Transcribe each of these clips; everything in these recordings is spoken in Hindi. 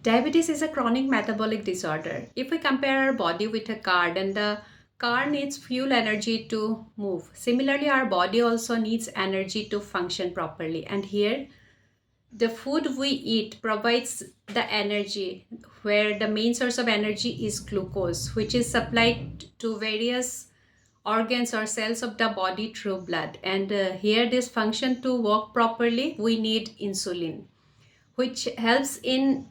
Diabetes is a chronic metabolic disorder. If we compare our body with a car, then the car needs fuel energy to move. Similarly, our body also needs energy to function properly. And here, the food we eat provides the energy, where the main source of energy is glucose, which is supplied to various organs or cells of the body through blood. And here, this function to work properly, we need insulin, which helps in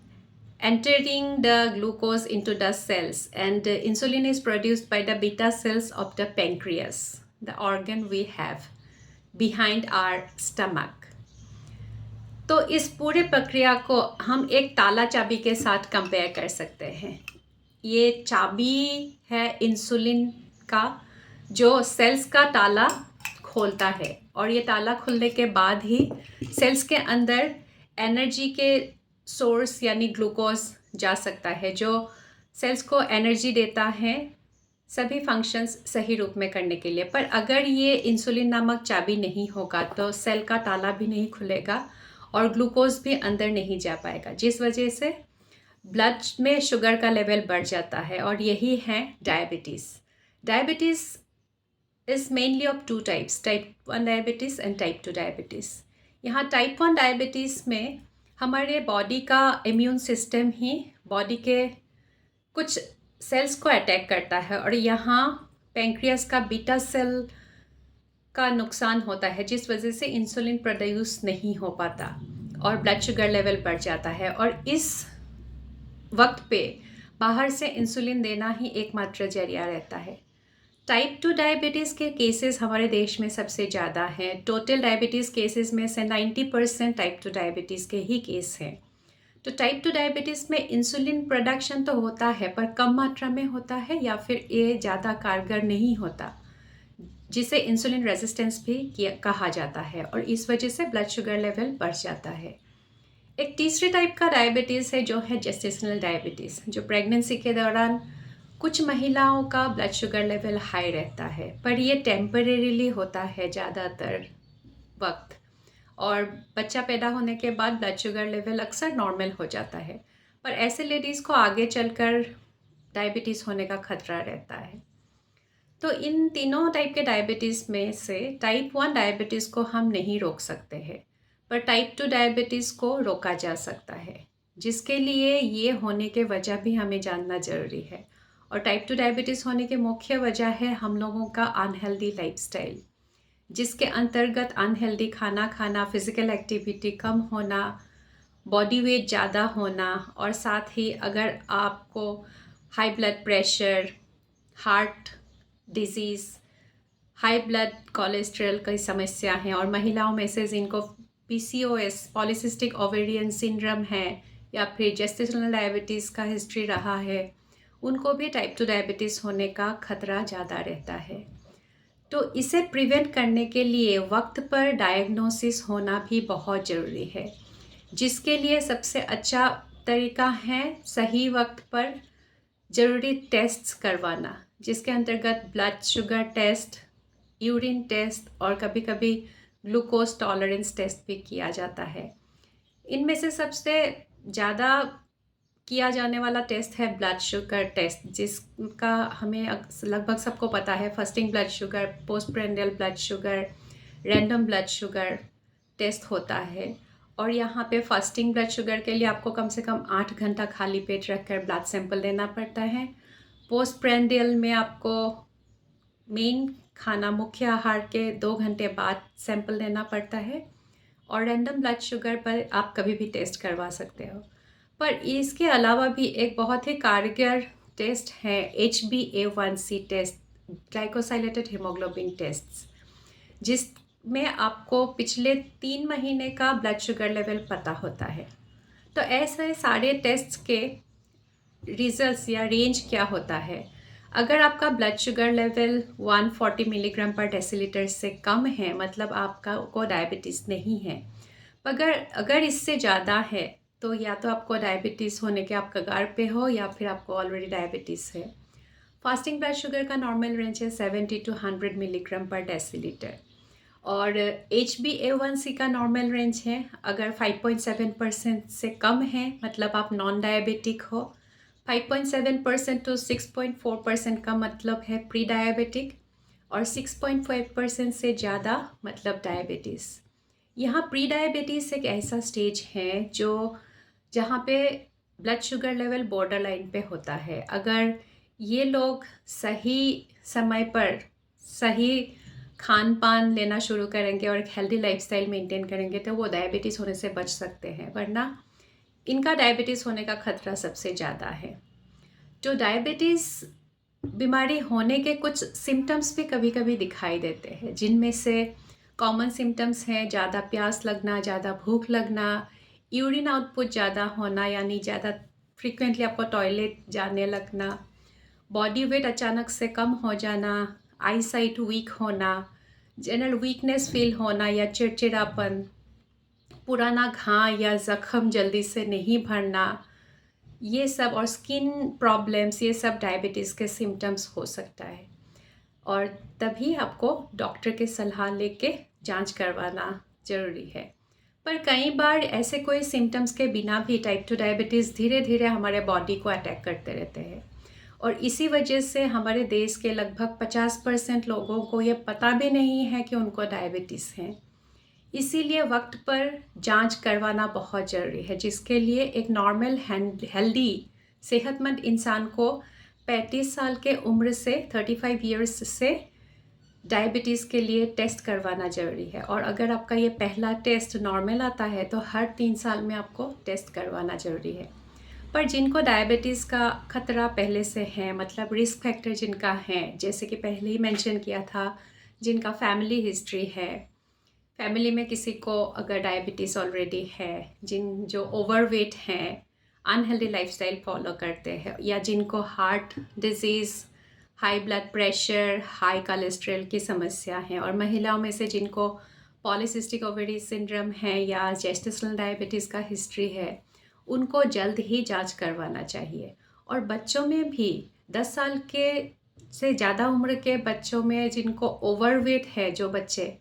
entering the glucose into the cells. And insulin is produced by the beta cells of the pancreas, the organ we have behind our stomach. तो इस पूरे प्रक्रिया को हम एक ताला चाबी के साथ कंपेयर कर सकते हैं। ये चाबी है इंसुलिन का, जो सेल्स का ताला खोलता है, और ये ताला खुलने के बाद ही सेल्स के अंदर एनर्जी के सोर्स यानी ग्लूकोज जा सकता है, जो सेल्स को एनर्जी देता है सभी फंक्शंस सही रूप में करने के लिए। पर अगर ये इंसुलिन नामक चाबी नहीं होगा तो सेल का ताला भी नहीं खुलेगा और ग्लूकोज भी अंदर नहीं जा पाएगा, जिस वजह से ब्लड में शुगर का लेवल बढ़ जाता है, और यही है diabetes. Diabetes is mainly of two types, type 1 diabetes and type 2 diabetes. यहाँ टाइप 1 डायबिटीज़ में हमारे बॉडी का इम्यून सिस्टम ही बॉडी के कुछ सेल्स को अटैक करता है, और यहाँ पैंक्रियास का बीटा सेल का नुकसान होता है, जिस वजह से इंसुलिन प्रोड्यूस नहीं हो पाता और ब्लड शुगर लेवल बढ़ जाता है। और इस वक्त पे बाहर से इंसुलिन देना ही एकमात्र जरिया रहता है। टाइप 2 डायबिटीज़ के केसेस हमारे देश में सबसे ज़्यादा हैं। टोटल डायबिटीज़ केसेस में से 90% टाइप 2 डायबिटीज़ के ही केस हैं। तो टाइप 2 डायबिटीज़ में इंसुलिन प्रोडक्शन तो होता है, पर कम मात्रा में होता है, या फिर ये ज़्यादा कारगर नहीं होता, जिसे इंसुलिन रेजिस्टेंस भी कहा जाता है, और इस वजह से ब्लड शुगर लेवल बढ़ जाता है। एक तीसरे टाइप का डायबिटीज़ है जो है जेस्टेशनल डायबिटीज़, जो प्रेगनेंसी के दौरान कुछ महिलाओं का ब्लड शुगर लेवल हाई रहता है, पर ये टेम्परेरीली होता है ज़्यादातर वक्त, और बच्चा पैदा होने के बाद ब्लड शुगर लेवल अक्सर नॉर्मल हो जाता है। पर ऐसे लेडीज़ को आगे चलकर डायबिटीज़ होने का खतरा रहता है। तो इन तीनों टाइप के डायबिटीज़ में से टाइप 1 डायबिटीज़ को हम नहीं रोक सकते हैं, पर टाइप 2 डायबिटीज़ को रोका जा सकता है, जिसके लिए ये होने के वजह भी हमें जानना ज़रूरी है। और टाइप 2 डायबिटीज़ होने की मुख्य वजह है हम लोगों का अनहेल्दी लाइफस्टाइल, जिसके अंतर्गत अनहेल्दी खाना खाना, फिज़िकल एक्टिविटी कम होना, बॉडी वेट ज़्यादा होना, और साथ ही अगर आपको high blood pressure, heart disease, high blood cholesterol की समस्या है, और महिलाओं में से जिनको PCOS पॉलीसिस्टिक ओवेरियन सिंड्रोम है, या फिर जेस्टेशनल डायबिटीज़ का हिस्ट्री रहा है, उनको भी टाइप 2 डायबिटीज़ होने का खतरा ज़्यादा रहता है। तो इसे प्रिवेंट करने के लिए वक्त पर डायग्नोसिस होना भी बहुत ज़रूरी है, जिसके लिए सबसे अच्छा तरीका है सही वक्त पर ज़रूरी टेस्ट्स करवाना, जिसके अंतर्गत blood sugar test, urine test, और कभी कभी ग्लूकोज टॉलरेंस टेस्ट भी किया जाता है। इनमें से सबसे ज़्यादा किया जाने वाला टेस्ट है ब्लड शुगर टेस्ट, जिसका हमें लगभग सबको पता है। Fasting blood sugar, postprandial blood sugar, random blood sugar test होता है, और यहाँ पे फास्टिंग ब्लड शुगर के लिए आपको कम से कम 8 घंटा खाली पेट रखकर ब्लड सैंपल देना पड़ता है। पोस्टप्रेंडियल में आपको मेन खाना, मुख्य आहार के 2 घंटे बाद सैंपल देना पड़ता है, और रैंडम ब्लड शुगर पर आप कभी भी टेस्ट करवा सकते हो। पर इसके अलावा भी एक बहुत ही कारगर टेस्ट है HbA1c test, glycosylated haemoglobin test, जिसमें आपको पिछले 3 महीने का ब्लड शुगर लेवल पता होता है। तो ऐसे सारे टेस्ट के रिजल्ट्स या रेंज क्या होता है? अगर आपका ब्लड शुगर लेवल 140 मिलीग्राम पर डेसीलीटर से कम है, मतलब आपका को डायबिटीज़ नहीं है। अगर इससे ज़्यादा है तो या तो आपको डायबिटीज़ होने के आप कगार पे हो, या फिर आपको ऑलरेडी डायबिटीज़ है। फास्टिंग ब्लड शुगर का नॉर्मल रेंज है 70 to 100 मिलीग्राम पर डेसीलीटर, और HbA1c का नॉर्मल रेंज है, अगर 5.7% से कम है मतलब आप नॉन डायबिटिक हो। 5.7% to 6.4% का मतलब है प्री डायबिटिक, और 6.5% से ज़्यादा मतलब डायबिटीज़। यहाँ प्री डायबिटीज़ एक ऐसा स्टेज है जो जहाँ पे blood sugar level border line पे होता है। अगर ये लोग सही समय पर सही खान पान लेना शुरू करेंगे और एक हेल्दी लाइफस्टाइल मेंटेन करेंगे तो वो डायबिटीज़ होने से बच सकते हैं, वरना इनका डायबिटीज़ होने का खतरा सबसे ज़्यादा है। जो डायबिटीज़ बीमारी होने के कुछ सिम्टम्स भी कभी कभी दिखाई देते हैं, जिनमें से कॉमन सिम्टम्स हैं ज़्यादा प्यास लगना, ज़्यादा भूख लगना, यूरिन आउटपुट ज़्यादा होना यानी ज़्यादा फ्रीक्वेंटली आपको टॉयलेट जाने लगना, बॉडी वेट अचानक से कम हो जाना, आई साइट वीक होना, जनरल वीकनेस फील होना या चिड़चिड़ापन, पुराना घाव या ज़ख्म जल्दी से नहीं भरना, ये सब, और स्किन प्रॉब्लम्स, ये सब डायबिटीज़ के सिम्टम्स हो सकता है। और तभी आपको डॉक्टर की सलाह लेके जांच करवाना ज़रूरी है। पर कई बार ऐसे कोई सिम्टम्स के बिना भी टाइप 2 डायबिटीज़ धीरे धीरे हमारे बॉडी को अटैक करते रहते हैं, और इसी वजह से हमारे देश के लगभग 50% लोगों को ये पता भी नहीं है कि उनको डायबिटीज़ है। इसीलिए वक्त पर जांच करवाना बहुत ज़रूरी है, जिसके लिए एक नॉर्मल हेल्दी सेहतमंद इंसान को 35 साल के उम्र से 35 इयर्स से डायबिटीज़ के लिए टेस्ट करवाना ज़रूरी है। और अगर आपका ये पहला टेस्ट नॉर्मल आता है तो हर 3 साल में आपको टेस्ट करवाना ज़रूरी है। पर जिनको डायबिटीज़ का खतरा पहले से है, मतलब रिस्क फैक्टर जिनका है, जैसे कि पहले ही मेंशन किया था, जिनका फैमिली हिस्ट्री है, फैमिली में किसी को अगर डायबिटीज़ ऑलरेडी है, जो ओवरवेट हैं, अनहेल्दी लाइफस्टाइल फॉलो करते हैं, या जिनको heart disease, high blood pressure, high cholesterol की समस्या है, और महिलाओं में से जिनको पॉलीसिस्टिक ओवरी सिंड्रोम है या जेस्टेशनल डायबिटीज़ का हिस्ट्री है, उनको जल्द ही जांच करवाना चाहिए। और बच्चों में भी 10 साल के से ज़्यादा उम्र के बच्चों में जिनको ओवरवेट है, जो बच्चे,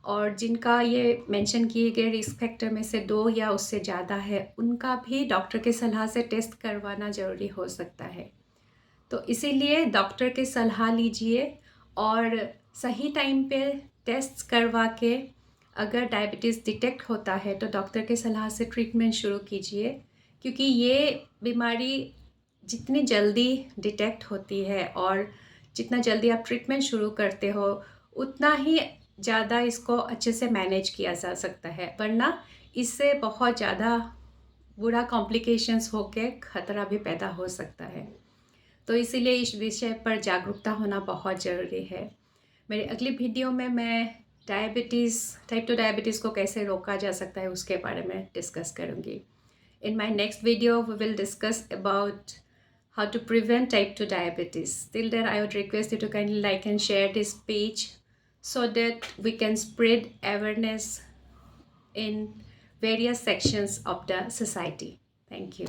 और जिनका ये मेंशन किए गए रिस्क फैक्टर में से 2 या उससे ज़्यादा है, उनका भी डॉक्टर की सलाह से टेस्ट करवाना ज़रूरी हो सकता है। तो इसीलिए डॉक्टर की सलाह लीजिए और सही टाइम पे टेस्ट करवा के अगर डायबिटीज़ डिटेक्ट होता है तो डॉक्टर की सलाह से ट्रीटमेंट शुरू कीजिए, क्योंकि ये बीमारी जितनी जल्दी डिटेक्ट होती है और जितना जल्दी आप ट्रीटमेंट शुरू करते हो, उतना ही ज़्यादा इसको अच्छे से मैनेज किया जा सकता है, वरना इससे बहुत ज़्यादा बुरा कॉम्प्लिकेशंस होके खतरा भी पैदा हो सकता है। तो इसीलिए इस विषय पर जागरूकता होना बहुत ज़रूरी है। मेरे अगली वीडियो में मैं डायबिटीज़, टाइप 2 डायबिटीज़ को कैसे रोका जा सकता है उसके बारे में डिस्कस करूँगी। In my next video, we will discuss about how to prevent type 2 diabetes. Till then, I would request you to kindly like and share this page so that we can spread awareness in various sections of the society. Thank you.